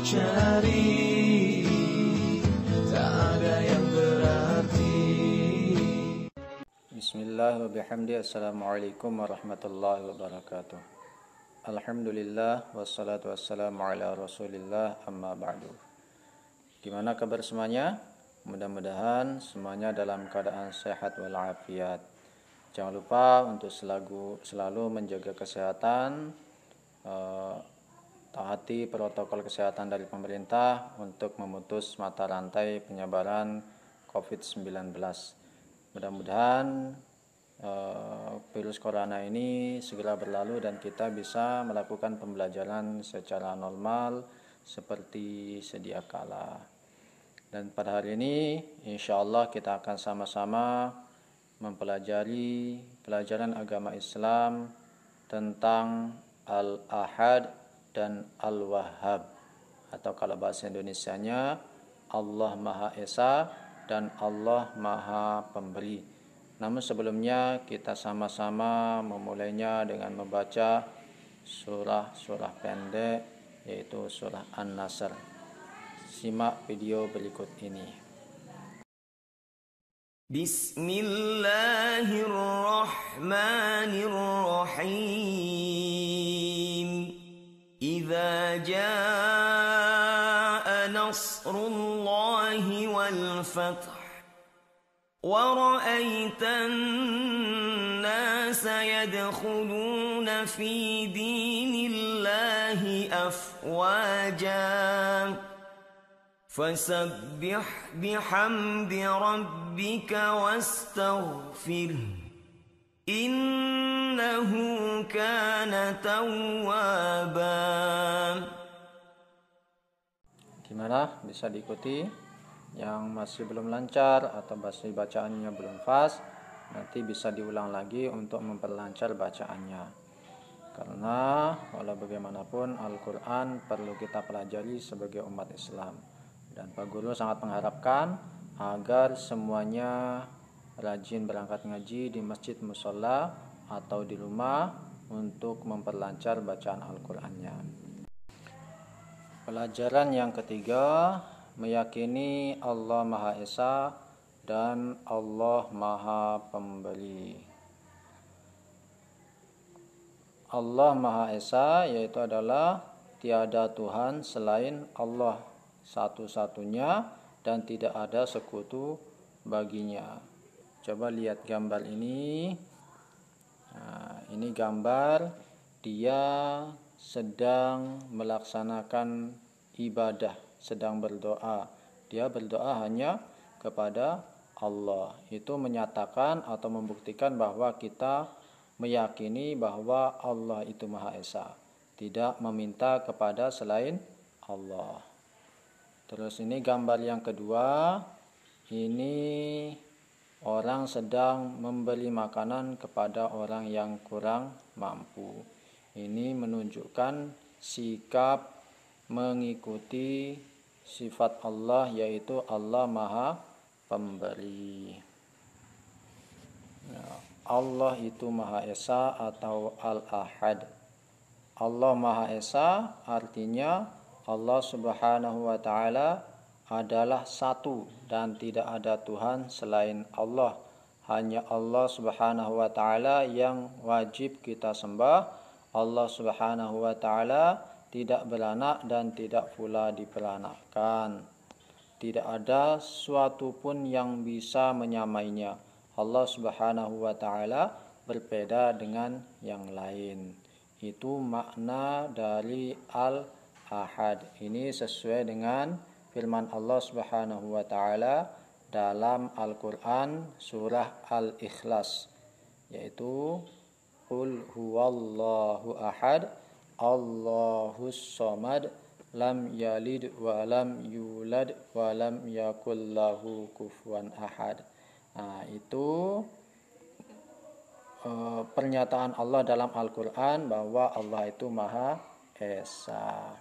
cari, tak ada yang berarti. Bismillahirrahmanirrahim. Assalamualaikum warahmatullahi wabarakatuh. Alhamdulillah wassalatu wassalamu ala rasulillah amma ba'du. Gimana kabar semuanya? Mudah-mudahan semuanya dalam keadaan sehat walafiat. Jangan lupa untuk selalu menjaga kesehatan, taati protokol kesehatan dari pemerintah untuk memutus mata rantai penyebaran COVID-19. Mudah-mudahan virus corona ini segera berlalu dan kita bisa melakukan pembelajaran secara normal seperti sedia kala. Dan pada hari ini insya Allah kita akan sama-sama mempelajari pelajaran agama Islam tentang Al-Ahad dan Al-Wahhab, atau kalau bahasa Indonesianya Allah Maha Esa dan Allah Maha Pemberi. Namun sebelumnya kita sama-sama memulainya dengan membaca surah pendek, yaitu surah An-Nasr. Simak video berikut ini. Bismillahirrahmanirrahim. Idza jaa nasrullahi wal fath وَرَأَيْتَ النَّاسَ يَدْخُلُونَ فِي دِينِ اللَّهِ أَفْوَاجًا فَسَبِّحْ بِحَمْدِ رَبِّكَ وَاسْتَغْفِرْهُ إِنَّهُ كَانَ تَوَّابًا. Gimana? Bisa diikuti? Yang masih belum lancar atau masih bacaannya belum fast, nanti bisa diulang lagi untuk memperlancar bacaannya. Karena walau bagaimanapun Al-Quran perlu kita pelajari sebagai umat Islam. Dan Pak Guru sangat mengharapkan agar semuanya rajin berangkat ngaji di masjid musola atau di rumah untuk memperlancar bacaan Al-Qurannya. Pelajaran yang ketiga, meyakini Allah Maha Esa dan Allah Maha Pemberi. Allah Maha Esa yaitu adalah tiada Tuhan selain Allah, satu-satunya dan tidak ada sekutu baginya. Coba lihat gambar ini. Nah, ini gambar dia sedang melaksanakan ibadah, sedang berdoa. Dia berdoa hanya kepada Allah. Itu menyatakan atau membuktikan bahwa kita meyakini bahwa Allah itu Maha Esa, tidak meminta kepada selain Allah. Terus ini gambar yang kedua. Ini orang sedang memberi makanan kepada orang yang kurang mampu. Ini menunjukkan sikap mengikuti sifat Allah, yaitu Allah Maha Pemberi. Allah itu Maha Esa atau Al-Ahad. Allah Maha Esa artinya Allah Subhanahu wa Ta'ala adalah satu dan tidak ada Tuhan selain Allah. Hanya Allah Subhanahu wa Ta'ala yang wajib kita sembah. Allah Subhanahu wa Ta'ala tidak beranak dan tidak pula diperanakkan. Tidak ada suatu pun yang bisa menyamainya. Allah Subhanahu wa Ta'ala berbeda dengan yang lain. Itu makna dari Al-Ahad. Ini sesuai dengan firman Allah Subhanahu wa Ta'ala dalam Al-Quran surah Al-Ikhlas, yaitu Qul huwallahu ahad Allahus somad lam yalid wa lam yulad wa lam yakul lahu kufuwan ahad. Nah, itu pernyataan Allah dalam Al-Quran bahwa Allah itu Maha Esa.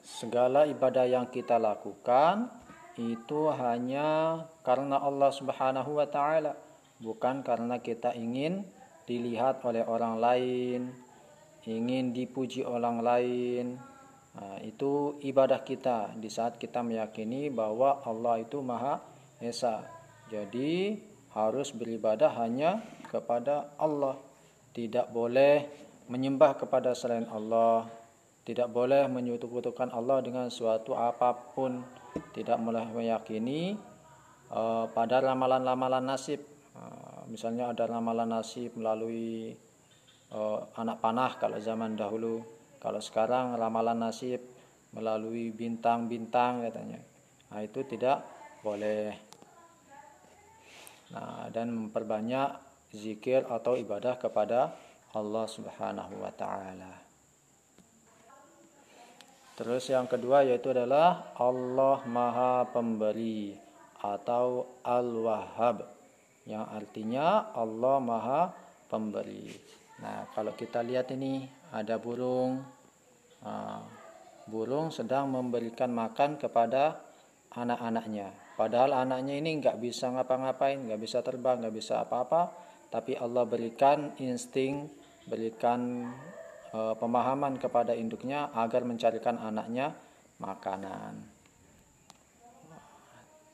Segala ibadah yang kita lakukan itu hanya karena Allah Subhanahu wa Ta'ala, bukan karena kita ingin dilihat oleh orang lain, ingin dipuji orang lain. Itu ibadah kita di saat kita meyakini bahwa Allah itu Maha Esa. Jadi harus beribadah hanya kepada Allah. Tidak boleh menyembah kepada selain Allah. Tidak boleh menyekutukan Allah dengan suatu apapun. Tidak boleh meyakini pada ramalan-ramalan nasib. Misalnya ada ramalan nasib melalui anak panah kalau zaman dahulu. Kalau sekarang ramalan nasib melalui bintang-bintang katanya. Itu tidak boleh. Dan memperbanyak zikir atau ibadah kepada Allah Subhanahu wa taala. Terus yang kedua yaitu adalah Allah Maha Pemberi atau Al-Wahhab, yang artinya Allah Maha Pemberi. Kalau kita lihat ini ada burung. Burung sedang memberikan makan kepada anak-anaknya. Padahal anaknya ini nggak bisa ngapa-ngapain, nggak bisa terbang, nggak bisa apa-apa. Tapi Allah berikan insting, berikan pemahaman kepada induknya agar mencarikan anaknya makanan.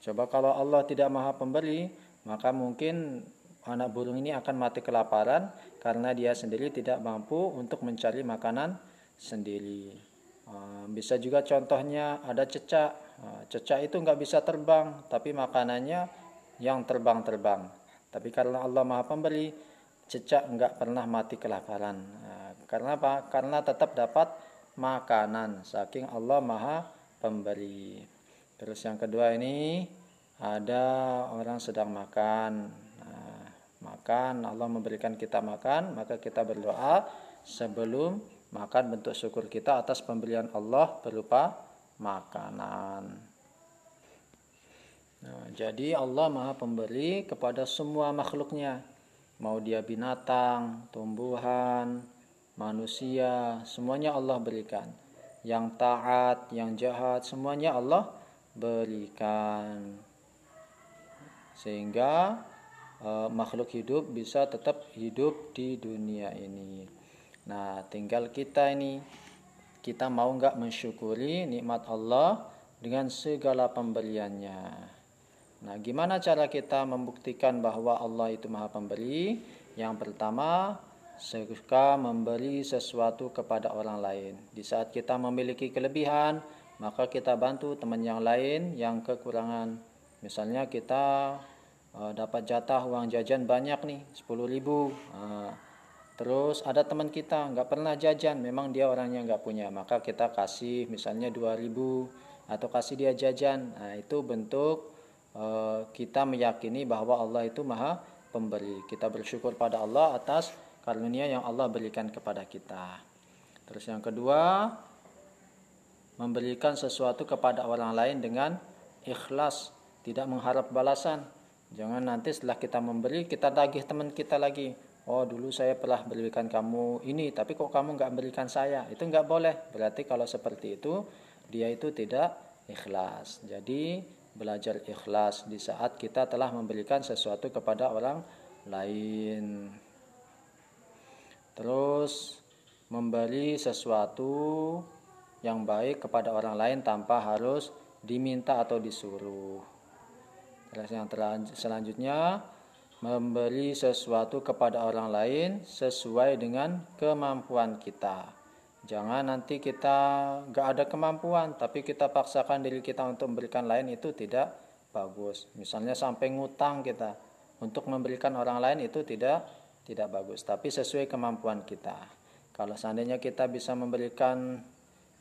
Coba kalau Allah tidak Maha Pemberi, maka mungkin anak burung ini akan mati kelaparan karena dia sendiri tidak mampu untuk mencari makanan sendiri. Bisa juga contohnya ada cecak. Cecak itu nggak bisa terbang, tapi makanannya yang terbang-terbang. Tapi karena Allah Maha Pemberi, cecak nggak pernah mati kelaparan. Karena apa? Karena tetap dapat makanan, saking Allah Maha Pemberi. Terus yang kedua ini ada orang sedang makan. Makan, Allah memberikan kita makan, maka kita berdoa sebelum makan, bentuk syukur kita atas pemberian Allah berupa makanan. Jadi Allah Maha Pemberi kepada semua makhluknya, mau dia binatang, tumbuhan, manusia, semuanya Allah berikan. Yang taat, yang jahat, semuanya Allah berikan. Sehingga makhluk hidup bisa tetap hidup di dunia ini. Tinggal kita ini, kita mau nggak mensyukuri nikmat Allah dengan segala pemberiannya. Gimana cara kita membuktikan bahwa Allah itu Maha Pemberi? Yang pertama, suka memberi sesuatu kepada orang lain. Di saat kita memiliki kelebihan, maka kita bantu teman yang lain yang kekurangan. Misalnya kita dapat jatah uang jajan banyak nih, 10.000. Terus ada teman kita nggak pernah jajan, memang dia orangnya nggak punya, maka kita kasih misalnya 2.000 atau kasih dia jajan. Itu bentuk kita meyakini bahwa Allah itu Maha Pemberi. Kita bersyukur pada Allah atas karunia yang Allah berikan kepada kita. Terus yang kedua, memberikan sesuatu kepada orang lain dengan ikhlas, tidak mengharap balasan. Jangan nanti setelah kita memberi, kita tagih teman kita lagi. Oh, dulu saya pernah berikan kamu ini, tapi kok kamu nggak berikan saya? Itu nggak boleh. Berarti kalau seperti itu, dia itu tidak ikhlas. Jadi, belajar ikhlas di saat kita telah memberikan sesuatu kepada orang lain. Terus, memberi sesuatu yang baik kepada orang lain tanpa harus diminta atau disuruh. Terus yang selanjutnya, memberi sesuatu kepada orang lain sesuai dengan kemampuan kita. Jangan nanti kita gak ada kemampuan, tapi kita paksakan diri kita untuk memberikan lain, itu tidak bagus. Misalnya sampai ngutang kita untuk memberikan orang lain, itu tidak bagus. Tapi sesuai kemampuan kita. Kalau seandainya kita bisa memberikan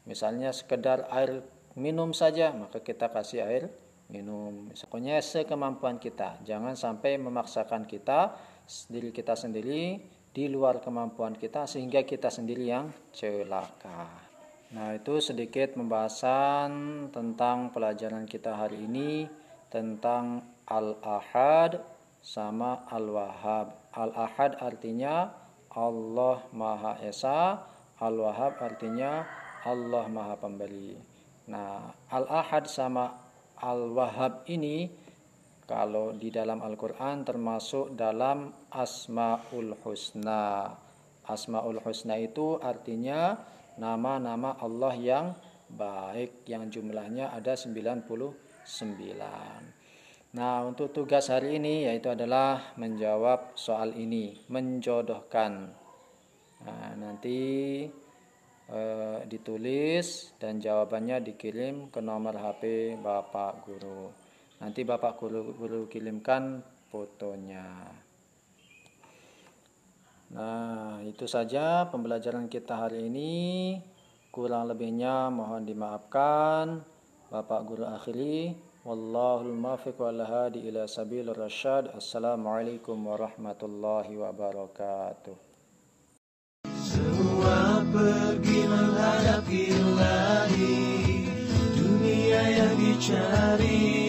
misalnya sekedar air minum saja, maka kita kasih air minum. Pokoknya sekemampuan kita. Jangan sampai memaksakan diri kita sendiri di luar kemampuan kita sehingga kita sendiri yang celaka. Itu sedikit pembahasan tentang pelajaran kita hari ini tentang Al-Ahad sama Al-Wahhab. Al-Ahad artinya Allah Maha Esa, Al-Wahhab artinya Allah Maha Pemberi. Al-Ahad sama Al-Wahhab ini kalau di dalam Al-Quran termasuk dalam Asmaul Husna. Asmaul Husna itu artinya nama-nama Allah yang baik, yang jumlahnya ada 99. Nah, untuk tugas hari ini yaitu adalah menjawab soal ini, menjodohkan. Nah, nanti ditulis dan jawabannya dikirim ke nomor HP Bapak Guru. Nanti Bapak Guru kirimkan fotonya. Nah, itu saja pembelajaran kita hari ini. Kurang lebihnya mohon dimaafkan. Bapak Guru akhiri. Wallahul muwaffiq wal hadi ila sabilir rasyad. Assalamualaikum warahmatullahi wabarakatuh. Semua pergi menghadapi ilahi, dunia yang dicari